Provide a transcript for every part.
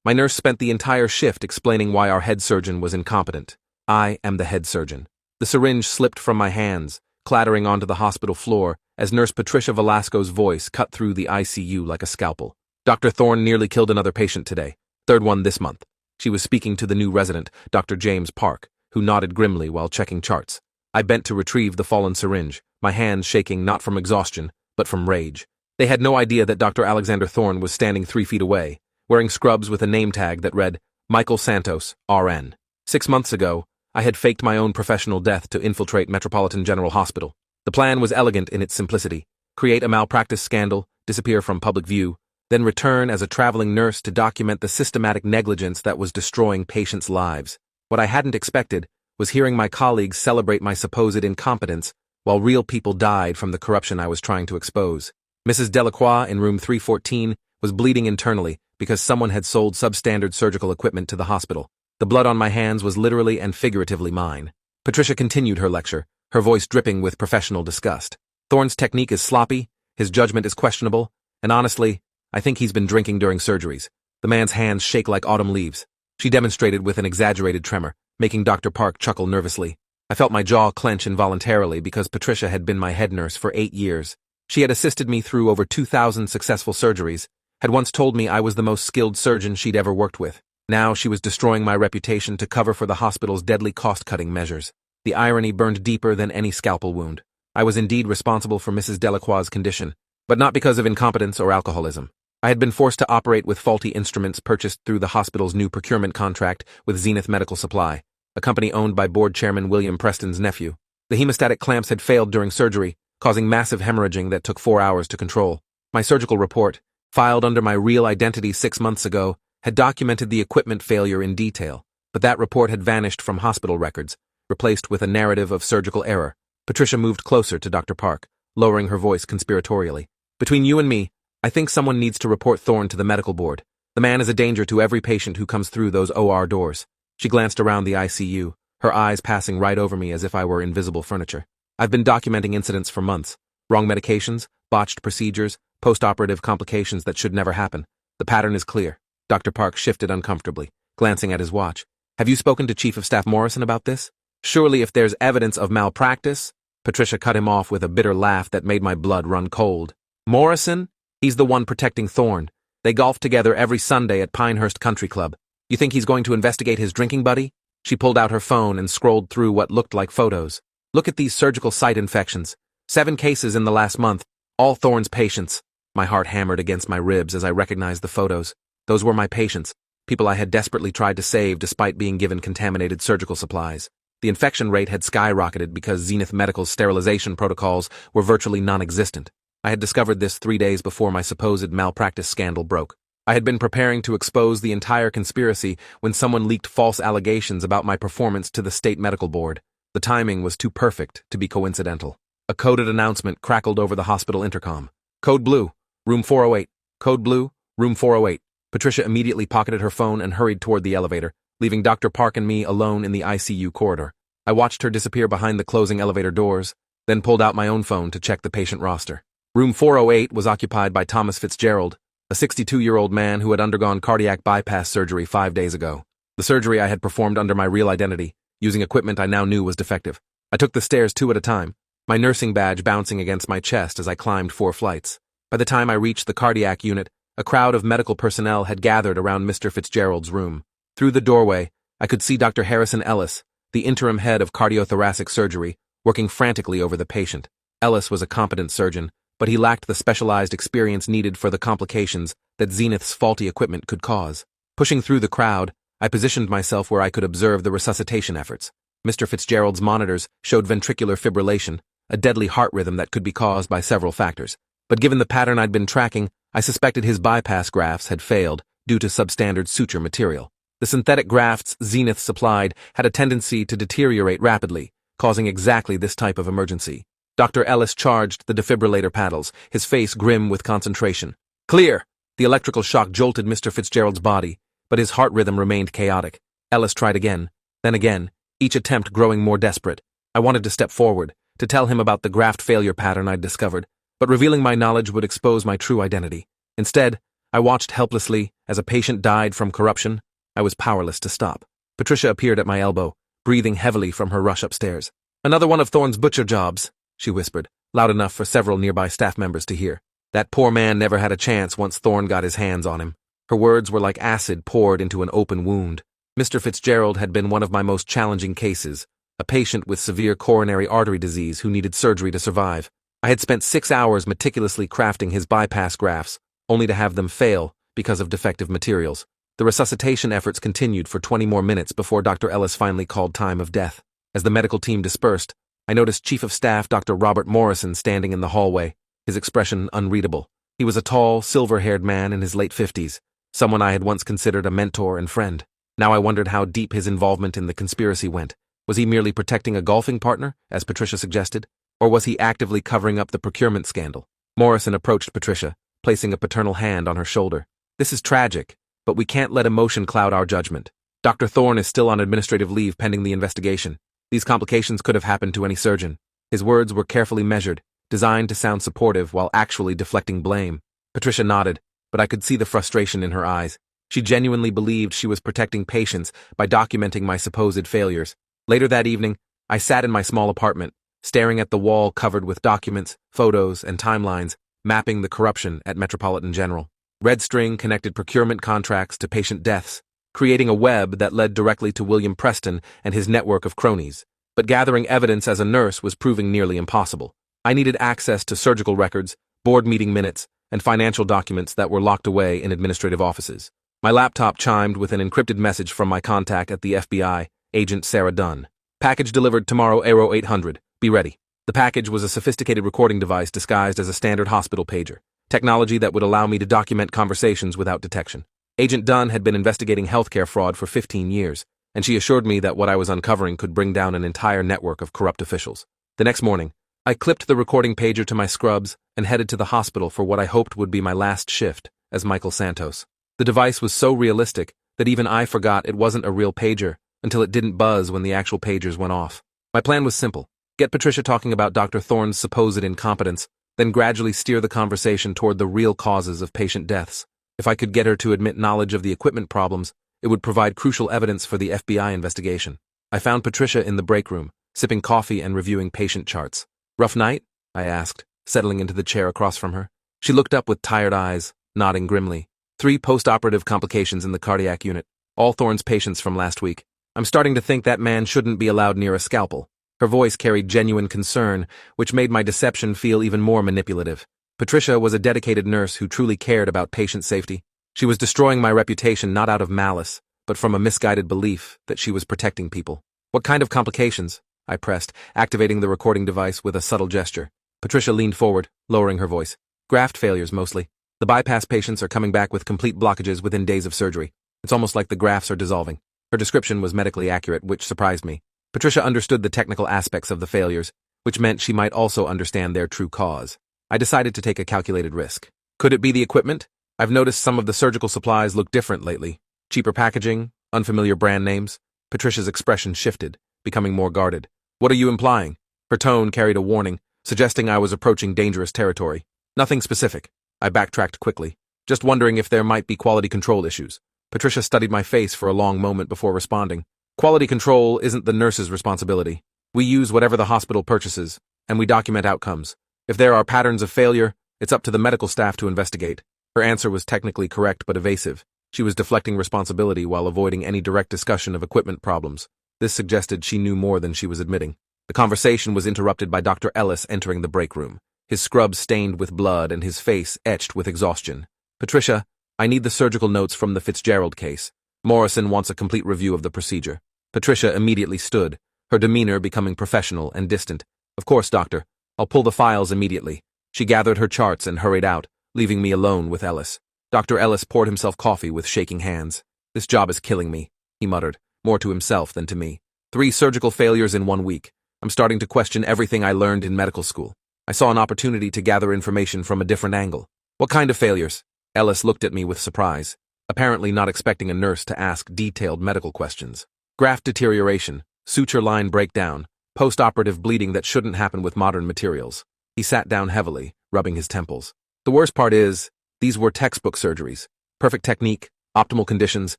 My nurse spent the entire shift explaining why our head surgeon was incompetent. I am the head surgeon. The syringe slipped from my hands, clattering onto the hospital floor as Nurse Patricia Velasco's voice cut through the ICU like a scalpel. Dr. Thorne nearly killed another patient today, third one this month. She was speaking to the new resident, Dr. James Park, who nodded grimly while checking charts. I bent to retrieve the fallen syringe, my hands shaking not from exhaustion, but from rage. They had no idea that Dr. Alexander Thorne was standing 3 feet away, wearing scrubs with a name tag that read, Michael Santos, RN. 6 months ago, I had faked my own professional death to infiltrate Metropolitan General Hospital. The plan was elegant in its simplicity. Create a malpractice scandal, disappear from public view, then return as a traveling nurse to document the systematic negligence that was destroying patients' lives. What I hadn't expected was hearing my colleagues celebrate my supposed incompetence while real people died from the corruption I was trying to expose. Mrs. Delacroix in room 314 was bleeding internally because someone had sold substandard surgical equipment to the hospital. The blood on my hands was literally and figuratively mine. Patricia continued her lecture, her voice dripping with professional disgust. Thorne's technique is sloppy, his judgment is questionable, and honestly, I think he's been drinking during surgeries. The man's hands shake like autumn leaves. She demonstrated with an exaggerated tremor, making Dr. Park chuckle nervously. I felt my jaw clench involuntarily because Patricia had been my head nurse for 8 years. She had assisted me through over 2,000 successful surgeries, had once told me I was the most skilled surgeon she'd ever worked with. Now she was destroying my reputation to cover for the hospital's deadly cost-cutting measures. The irony burned deeper than any scalpel wound. I was indeed responsible for Mrs. Delacroix's condition, but not because of incompetence or alcoholism. I had been forced to operate with faulty instruments purchased through the hospital's new procurement contract with Zenith Medical Supply, a company owned by board chairman William Preston's nephew. The hemostatic clamps had failed during surgery, causing massive hemorrhaging that took 4 hours to control. My surgical report, filed under my real identity 6 months ago, had documented the equipment failure in detail, but that report had vanished from hospital records, replaced with a narrative of surgical error. Patricia moved closer to Dr. Park, lowering her voice conspiratorially. Between you and me, I think someone needs to report Thorne to the medical board. The man is a danger to every patient who comes through those OR doors. She glanced around the ICU, her eyes passing right over me as if I were invisible furniture. I've been documenting incidents for months. Wrong medications, botched procedures, post-operative complications that should never happen. The pattern is clear. Dr. Park shifted uncomfortably, glancing at his watch. Have you spoken to Chief of Staff Morrison about this? Surely if there's evidence of malpractice... Patricia cut him off with a bitter laugh that made my blood run cold. Morrison? He's the one protecting Thorne. They golf together every Sunday at Pinehurst Country Club. You think he's going to investigate his drinking buddy? She pulled out her phone and scrolled through what looked like photos. Look at these surgical site infections. 7 cases in the last month, all Thorne's patients. My heart hammered against my ribs as I recognized the photos. Those were my patients, people I had desperately tried to save despite being given contaminated surgical supplies. The infection rate had skyrocketed because Zenith Medical's sterilization protocols were virtually non-existent. I had discovered this 3 days before my supposed malpractice scandal broke. I had been preparing to expose the entire conspiracy when someone leaked false allegations about my performance to the state medical board. The timing was too perfect to be coincidental. A coded announcement crackled over the hospital intercom. Code Blue, room 408. Code Blue, room 408. Patricia immediately pocketed her phone and hurried toward the elevator, leaving Dr. Park and me alone in the ICU corridor. I watched her disappear behind the closing elevator doors, then pulled out my own phone to check the patient roster. Room 408 was occupied by Thomas Fitzgerald, a 62-year-old man who had undergone cardiac bypass surgery 5 days ago. The surgery I had performed under my real identity, using equipment I now knew was defective. I took the stairs 2 at a time, my nursing badge bouncing against my chest as I climbed 4 flights. By the time I reached the cardiac unit, a crowd of medical personnel had gathered around Mr. Fitzgerald's room. Through the doorway, I could see Dr. Harrison Ellis, the interim head of cardiothoracic surgery, working frantically over the patient. Ellis was a competent surgeon, but he lacked the specialized experience needed for the complications that Zenith's faulty equipment could cause. Pushing through the crowd, I positioned myself where I could observe the resuscitation efforts. Mr. Fitzgerald's monitors showed ventricular fibrillation, a deadly heart rhythm that could be caused by several factors. But given the pattern I'd been tracking, I suspected his bypass grafts had failed due to substandard suture material. The synthetic grafts Zenith supplied had a tendency to deteriorate rapidly, causing exactly this type of emergency. Dr. Ellis charged the defibrillator paddles, his face grim with concentration. Clear! The electrical shock jolted Mr. Fitzgerald's body, but his heart rhythm remained chaotic. Ellis tried again, then again, each attempt growing more desperate. I wanted to step forward, to tell him about the graft failure pattern I'd discovered, but revealing my knowledge would expose my true identity. Instead, I watched helplessly as a patient died from corruption. I was powerless to stop. Patricia appeared at my elbow, breathing heavily from her rush upstairs. "Another one of Thorne's butcher jobs," she whispered, loud enough for several nearby staff members to hear. That poor man never had a chance once Thorne got his hands on him. Her words were like acid poured into an open wound. Mr. Fitzgerald had been one of my most challenging cases, a patient with severe coronary artery disease who needed surgery to survive. I had spent 6 hours meticulously crafting his bypass grafts, only to have them fail because of defective materials. The resuscitation efforts continued for 20 more minutes before Dr. Ellis finally called time of death. As the medical team dispersed, I noticed Chief of Staff Dr. Robert Morrison standing in the hallway, his expression unreadable. He was a tall, silver-haired man in his late 50s, someone I had once considered a mentor and friend. Now I wondered how deep his involvement in the conspiracy went. Was he merely protecting a golfing partner, as Patricia suggested? Or was he actively covering up the procurement scandal? Morrison approached Patricia, placing a paternal hand on her shoulder. "This is tragic, but we can't let emotion cloud our judgment. Dr. Thorne is still on administrative leave pending the investigation. These complications could have happened to any surgeon." His words were carefully measured, designed to sound supportive while actually deflecting blame. Patricia nodded, but I could see the frustration in her eyes. She genuinely believed she was protecting patients by documenting my supposed failures. Later that evening, I sat in my small apartment, staring at the wall covered with documents, photos, and timelines, mapping the corruption at Metropolitan General. Red string connected procurement contracts to patient deaths, creating a web that led directly to William Preston and his network of cronies. But gathering evidence as a nurse was proving nearly impossible. I needed access to surgical records, board meeting minutes, and financial documents that were locked away in administrative offices. My laptop chimed with an encrypted message from my contact at the FBI, Agent Sarah Dunn. "Package delivered tomorrow, Aero 800. Be ready." The package was a sophisticated recording device disguised as a standard hospital pager, technology that would allow me to document conversations without detection. Agent Dunn had been investigating healthcare fraud for 15 years, and she assured me that what I was uncovering could bring down an entire network of corrupt officials. The next morning, I clipped the recording pager to my scrubs and headed to the hospital for what I hoped would be my last shift as Michael Santos. The device was so realistic that even I forgot it wasn't a real pager until it didn't buzz when the actual pagers went off. My plan was simple: get Patricia talking about Dr. Thorne's supposed incompetence, then gradually steer the conversation toward the real causes of patient deaths. If I could get her to admit knowledge of the equipment problems, it would provide crucial evidence for the FBI investigation. I found Patricia in the break room, sipping coffee and reviewing patient charts. "Rough night?" I asked, settling into the chair across from her. She looked up with tired eyes, nodding grimly. 3 post-operative complications in the cardiac unit, all Thorne's patients from last week. I'm starting to think that man shouldn't be allowed near a scalpel." Her voice carried genuine concern, which made my deception feel even more manipulative. Patricia was a dedicated nurse who truly cared about patient safety. She was destroying my reputation not out of malice, but from a misguided belief that she was protecting people. "What kind of complications?" I pressed, activating the recording device with a subtle gesture. Patricia leaned forward, lowering her voice. "Graft failures, mostly. The bypass patients are coming back with complete blockages within days of surgery. It's almost like the grafts are dissolving." Her description was medically accurate, which surprised me. Patricia understood the technical aspects of the failures, which meant she might also understand their true cause. I decided to take a calculated risk. Could it be the equipment? I've noticed some of the surgical supplies look different lately. Cheaper packaging, unfamiliar brand names. Patricia's expression shifted, becoming more guarded. "What are you implying?" Her tone carried a warning, suggesting I was approaching dangerous territory. "Nothing specific." I backtracked quickly, just wondering if there might be quality control issues. Patricia studied my face for a long moment before responding. "Quality control isn't the nurse's responsibility. We use whatever the hospital purchases, and we document outcomes. If there are patterns of failure, it's up to the medical staff to investigate." Her answer was technically correct but evasive. She was deflecting responsibility while avoiding any direct discussion of equipment problems. This suggested she knew more than she was admitting. The conversation was interrupted by Dr. Ellis entering the break room, his scrubs stained with blood and his face etched with exhaustion. "Patricia, I need the surgical notes from the Fitzgerald case. Morrison wants a complete review of the procedure." Patricia immediately stood, her demeanor becoming professional and distant. "Of course, doctor. I'll pull the files immediately." She gathered her charts and hurried out, leaving me alone with Ellis. Dr. Ellis poured himself coffee with shaking hands. "This job is killing me," he muttered, more to himself than to me. 3 surgical failures in 1 week. I'm starting to question everything I learned in medical school. I saw an opportunity to gather information from a different angle. "What kind of failures?" Ellis looked at me with surprise, apparently not expecting a nurse to ask detailed medical questions. "Graft deterioration, suture line breakdown, post-operative bleeding that shouldn't happen with modern materials." He sat down heavily, rubbing his temples. "The worst part is, These were textbook surgeries. Perfect technique, optimal conditions,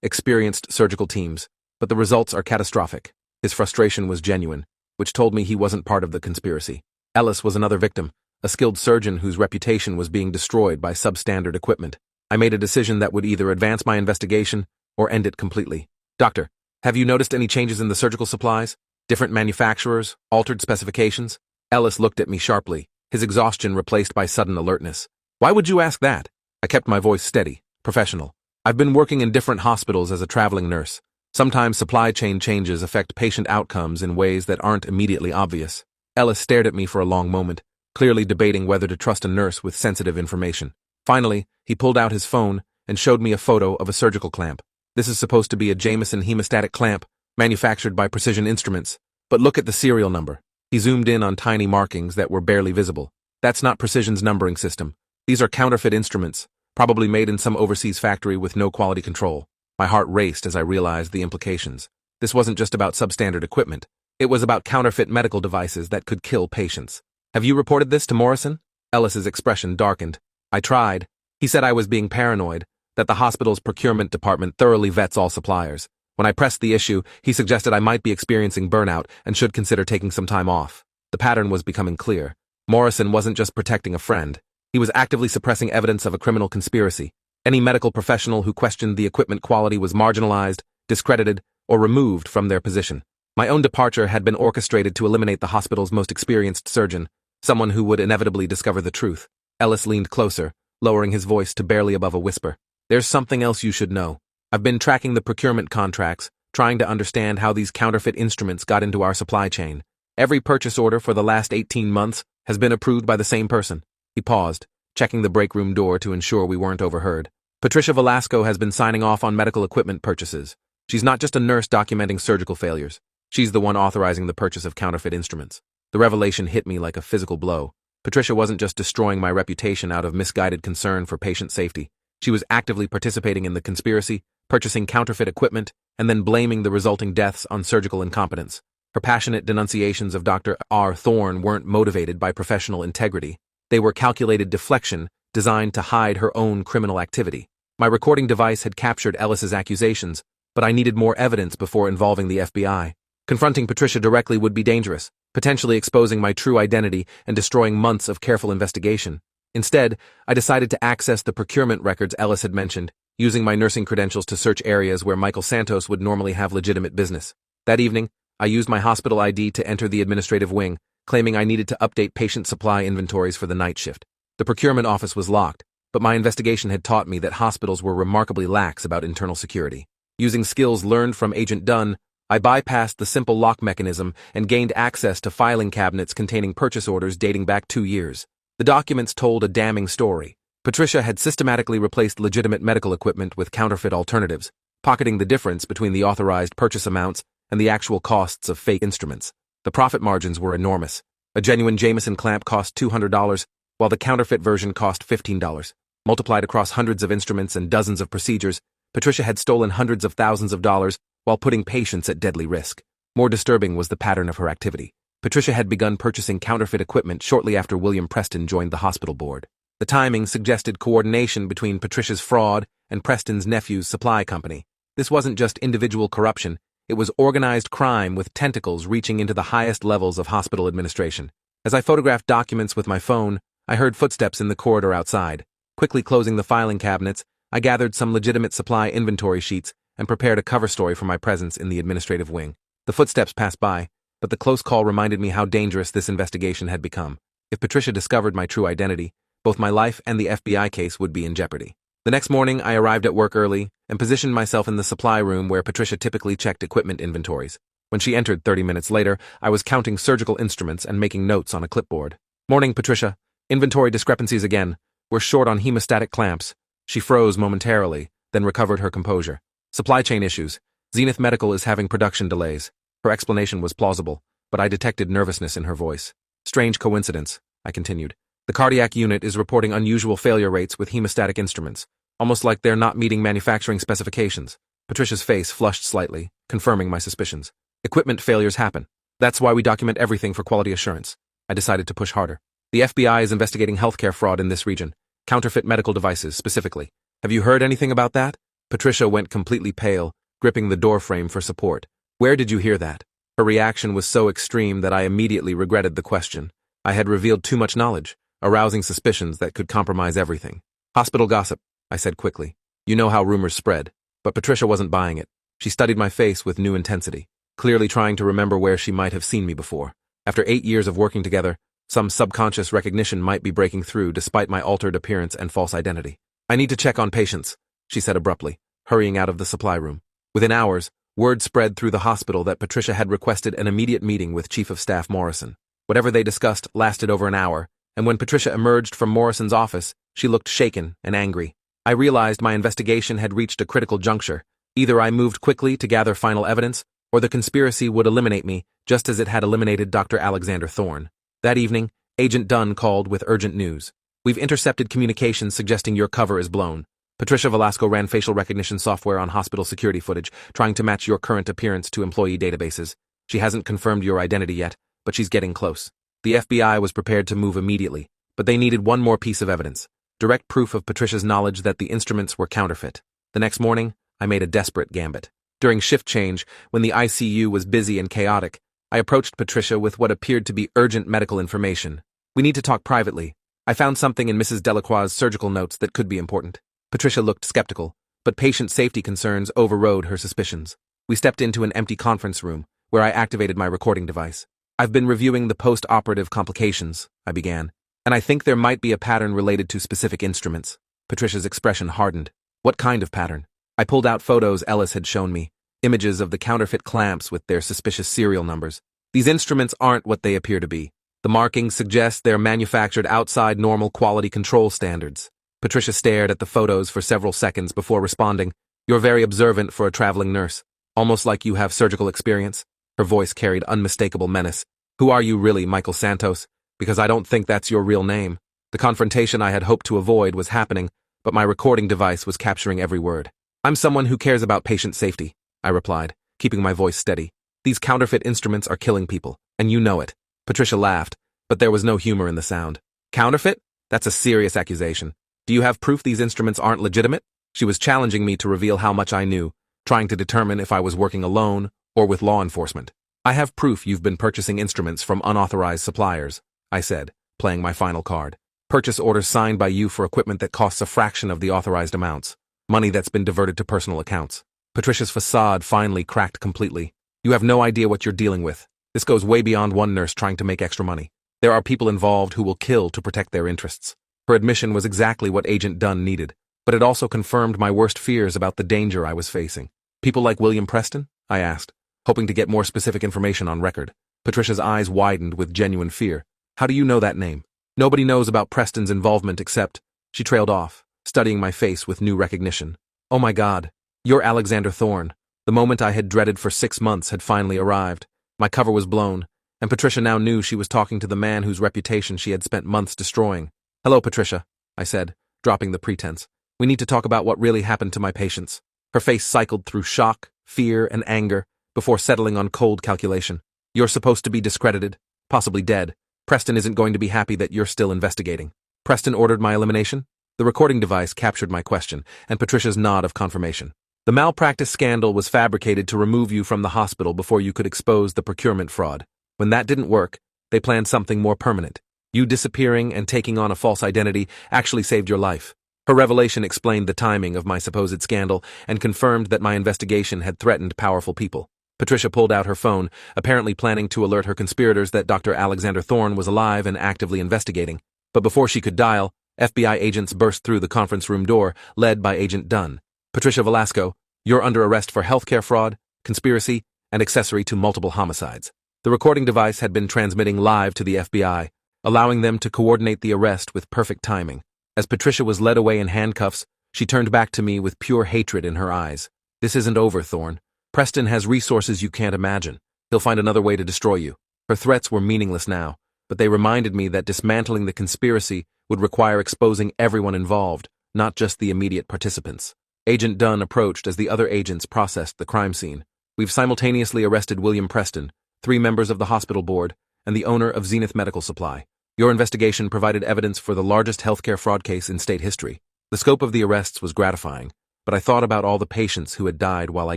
experienced surgical teams. But the results are catastrophic. His frustration was genuine, which told me he wasn't part of the conspiracy. Ellis was another victim, a skilled surgeon whose reputation was being destroyed by substandard equipment. I made a decision that would either advance my investigation or end it completely. Doctor, have you noticed any changes in the surgical supplies? Different manufacturers? Altered specifications? Ellis looked at me sharply, his exhaustion replaced by sudden alertness. Why would you ask that? I kept my voice steady, professional. I've been working in different hospitals as a traveling nurse. Sometimes supply chain changes affect patient outcomes in ways that aren't immediately obvious. Ellis stared at me for a long moment, clearly debating whether to trust a nurse with sensitive information. Finally, he pulled out his phone and showed me a photo of a surgical clamp. This is supposed to be a Jameson hemostatic clamp, manufactured by Precision Instruments. But look at the serial number. He zoomed in on tiny markings that were barely visible. That's not Precision's numbering system. These are counterfeit instruments, probably made in some overseas factory with no quality control. My heart raced as I realized the implications. This wasn't just about substandard equipment. It was about counterfeit medical devices that could kill patients. Have you reported this to Morrison? Ellis's expression darkened. I tried. He said I was being paranoid, that the hospital's procurement department thoroughly vets all suppliers. When I pressed the issue, he suggested I might be experiencing burnout and should consider taking some time off. The pattern was becoming clear. Morrison wasn't just protecting a friend. He was actively suppressing evidence of a criminal conspiracy. Any medical professional who questioned the equipment quality was marginalized, discredited, or removed from their position. My own departure had been orchestrated to eliminate the hospital's most experienced surgeon, someone who would inevitably discover the truth. Ellis leaned closer, lowering his voice to barely above a whisper. There's something else you should know. I've been tracking the procurement contracts, trying to understand how these counterfeit instruments got into our supply chain. Every purchase order for the last 18 months has been approved by the same person. He paused, checking the break room door to ensure we weren't overheard. Patricia Velasco has been signing off on medical equipment purchases. She's not just a nurse documenting surgical failures. She's the one authorizing the purchase of counterfeit instruments. The revelation hit me like a physical blow. Patricia wasn't just destroying my reputation out of misguided concern for patient safety. She was actively participating in the conspiracy, purchasing counterfeit equipment, and then blaming the resulting deaths on surgical incompetence. Her passionate denunciations of Dr. R. Thorne weren't motivated by professional integrity. They were calculated deflection designed to hide her own criminal activity. My recording device had captured Ellis's accusations, but I needed more evidence before involving the FBI. Confronting Patricia directly would be dangerous, potentially exposing my true identity and destroying months of careful investigation. Instead, I decided to access the procurement records Ellis had mentioned, using my nursing credentials to search areas where Michael Santos would normally have legitimate business. That evening, I used my hospital ID to enter the administrative wing, claiming I needed to update patient supply inventories for the night shift. The procurement office was locked, but my investigation had taught me that hospitals were remarkably lax about internal security. Using skills learned from Agent Dunn, I bypassed the simple lock mechanism and gained access to filing cabinets containing purchase orders dating back 2 years. The documents told a damning story. Patricia had systematically replaced legitimate medical equipment with counterfeit alternatives, pocketing the difference between the authorized purchase amounts and the actual costs of fake instruments. The profit margins were enormous. A genuine Jameson clamp cost $200, while the counterfeit version cost $15. Multiplied across hundreds of instruments and dozens of procedures, Patricia had stolen hundreds of thousands of dollars while putting patients at deadly risk. More disturbing was the pattern of her activity. Patricia had begun purchasing counterfeit equipment shortly after William Preston joined the hospital board. The timing suggested coordination between Patricia's fraud and Preston's nephew's supply company. This wasn't just individual corruption, it was organized crime with tentacles reaching into the highest levels of hospital administration. As I photographed documents with my phone, I heard footsteps in the corridor outside. Quickly closing the filing cabinets, I gathered some legitimate supply inventory sheets and prepared a cover story for my presence in the administrative wing. The footsteps passed by, but the close call reminded me how dangerous this investigation had become. If Patricia discovered my true identity, both my life and the FBI case would be in jeopardy. The next morning, I arrived at work early and positioned myself in the supply room where Patricia typically checked equipment inventories. When she entered 30 minutes later, I was counting surgical instruments and making notes on a clipboard. "Morning, Patricia. Inventory discrepancies again. We're short on hemostatic clamps." She froze momentarily, then recovered her composure. "Supply chain issues. Zenith Medical is having production delays." Her explanation was plausible, but I detected nervousness in her voice. "Strange coincidence," I continued. "The cardiac unit is reporting unusual failure rates with hemostatic instruments, almost like they're not meeting manufacturing specifications." Patricia's face flushed slightly, confirming my suspicions. "Equipment failures happen. That's why we document everything for quality assurance." I decided to push harder. "The FBI is investigating healthcare fraud in this region. Counterfeit medical devices, specifically. Have you heard anything about that? Patricia went completely pale, gripping the doorframe for support. Where did you hear that? Her reaction was so extreme that I immediately regretted the question. I had revealed too much knowledge, arousing suspicions that could compromise everything. Hospital gossip, I said quickly. You know how rumors spread. But Patricia wasn't buying it. She studied my face with new intensity, clearly trying to remember where she might have seen me before. After 8 years of working together, some subconscious recognition might be breaking through despite my altered appearance and false identity. I need to check on patients, she said abruptly, hurrying out of the supply room. Within hours, word spread through the hospital that Patricia had requested an immediate meeting with Chief of Staff Morrison. Whatever they discussed lasted over an hour, and when Patricia emerged from Morrison's office, she looked shaken and angry. I realized my investigation had reached a critical juncture. Either I moved quickly to gather final evidence, or the conspiracy would eliminate me, just as it had eliminated Dr. Alexander Thorne. That evening, Agent Dunn called with urgent news. We've intercepted communications suggesting your cover is blown. Patricia Velasco ran facial recognition software on hospital security footage, trying to match your current appearance to employee databases. She hasn't confirmed your identity yet, but she's getting close. The FBI was prepared to move immediately, but they needed one more piece of evidence. Direct proof of Patricia's knowledge that the instruments were counterfeit. The next morning, I made a desperate gambit. During shift change, when the ICU was busy and chaotic, I approached Patricia with what appeared to be urgent medical information. We need to talk privately. I found something in Mrs. Delacroix's surgical notes that could be important. Patricia looked skeptical, but patient safety concerns overrode her suspicions. We stepped into an empty conference room, where I activated my recording device. I've been reviewing the post-operative complications, I began, and I think there might be a pattern related to specific instruments. Patricia's expression hardened. What kind of pattern? I pulled out photos Ellis had shown me, images of the counterfeit clamps with their suspicious serial numbers. These instruments aren't what they appear to be. The markings suggest they're manufactured outside normal quality control standards. Patricia stared at the photos for several seconds before responding. You're very observant for a traveling nurse, almost like you have surgical experience. Her voice carried unmistakable menace. Who are you really, Michael Santos? Because I don't think that's your real name. The confrontation I had hoped to avoid was happening, but my recording device was capturing every word. I'm someone who cares about patient safety, I replied, keeping my voice steady. These counterfeit instruments are killing people, and you know it. Patricia laughed, but there was no humor in the sound. Counterfeit? That's a serious accusation. Do you have proof these instruments aren't legitimate? She was challenging me to reveal how much I knew, trying to determine if I was working alone or with law enforcement. I have proof you've been purchasing instruments from unauthorized suppliers, I said, playing my final card. Purchase orders signed by you for equipment that costs a fraction of the authorized amounts. Money that's been diverted to personal accounts. Patricia's facade finally cracked completely. You have no idea what you're dealing with. This goes way beyond one nurse trying to make extra money. There are people involved who will kill to protect their interests. Her admission was exactly what Agent Dunn needed, but it also confirmed my worst fears about the danger I was facing. People like William Preston? I asked, hoping to get more specific information on record. Patricia's eyes widened with genuine fear. How do you know that name? Nobody knows about Preston's involvement except... She trailed off, studying my face with new recognition. Oh my God, you're Alexander Thorne. The moment I had dreaded for 6 months had finally arrived. My cover was blown, and Patricia now knew she was talking to the man whose reputation she had spent months destroying. Hello, Patricia, I said, dropping the pretense. We need to talk about what really happened to my patients. Her face cycled through shock, fear, and anger before settling on cold calculation. You're supposed to be discredited, possibly dead. Preston isn't going to be happy that you're still investigating. Preston ordered my elimination? The recording device captured my question, and Patricia's nod of confirmation. The malpractice scandal was fabricated to remove you from the hospital before you could expose the procurement fraud. When that didn't work, they planned something more permanent. You disappearing and taking on a false identity actually saved your life. Her revelation explained the timing of my supposed scandal and confirmed that my investigation had threatened powerful people. Patricia pulled out her phone, apparently planning to alert her conspirators that Dr. Alexander Thorne was alive and actively investigating. But before she could dial, FBI agents burst through the conference room door, led by Agent Dunn. Patricia Velasco, you're under arrest for healthcare fraud, conspiracy, and accessory to multiple homicides. The recording device had been transmitting live to the FBI, allowing them to coordinate the arrest with perfect timing. As Patricia was led away in handcuffs, she turned back to me with pure hatred in her eyes. This isn't over, Thorne. Preston has resources you can't imagine. He'll find another way to destroy you. Her threats were meaningless now, but they reminded me that dismantling the conspiracy would require exposing everyone involved, not just the immediate participants. Agent Dunn approached as the other agents processed the crime scene. We've simultaneously arrested William Preston, 3 members of the hospital board, and the owner of Zenith Medical Supply. Your investigation provided evidence for the largest healthcare fraud case in state history. The scope of the arrests was gratifying, but I thought about all the patients who had died while I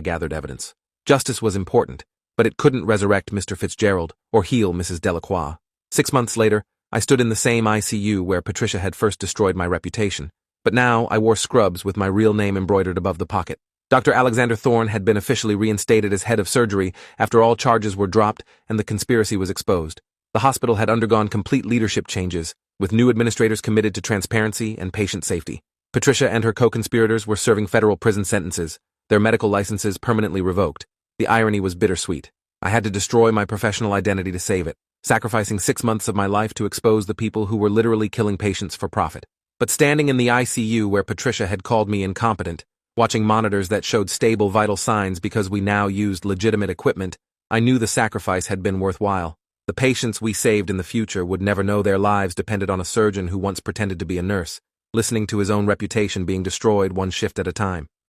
gathered evidence. Justice was important, but it couldn't resurrect Mr. Fitzgerald or heal Mrs. Delacroix. 6 months later, I stood in the same ICU where Patricia had first destroyed my reputation, but now I wore scrubs with my real name embroidered above the pocket. Dr. Alexander Thorne had been officially reinstated as head of surgery after all charges were dropped and the conspiracy was exposed. The hospital had undergone complete leadership changes, with new administrators committed to transparency and patient safety. Patricia and her co-conspirators were serving federal prison sentences, their medical licenses permanently revoked. The irony was bittersweet. I had to destroy my professional identity to save it, sacrificing 6 months of my life to expose the people who were literally killing patients for profit. But standing in the ICU where Patricia had called me incompetent, watching monitors that showed stable vital signs because we now used legitimate equipment, I knew the sacrifice had been worthwhile. The patients we saved in the future would never know their lives depended on a surgeon who once pretended to be a nurse, listening to his own reputation being destroyed one shift at a time.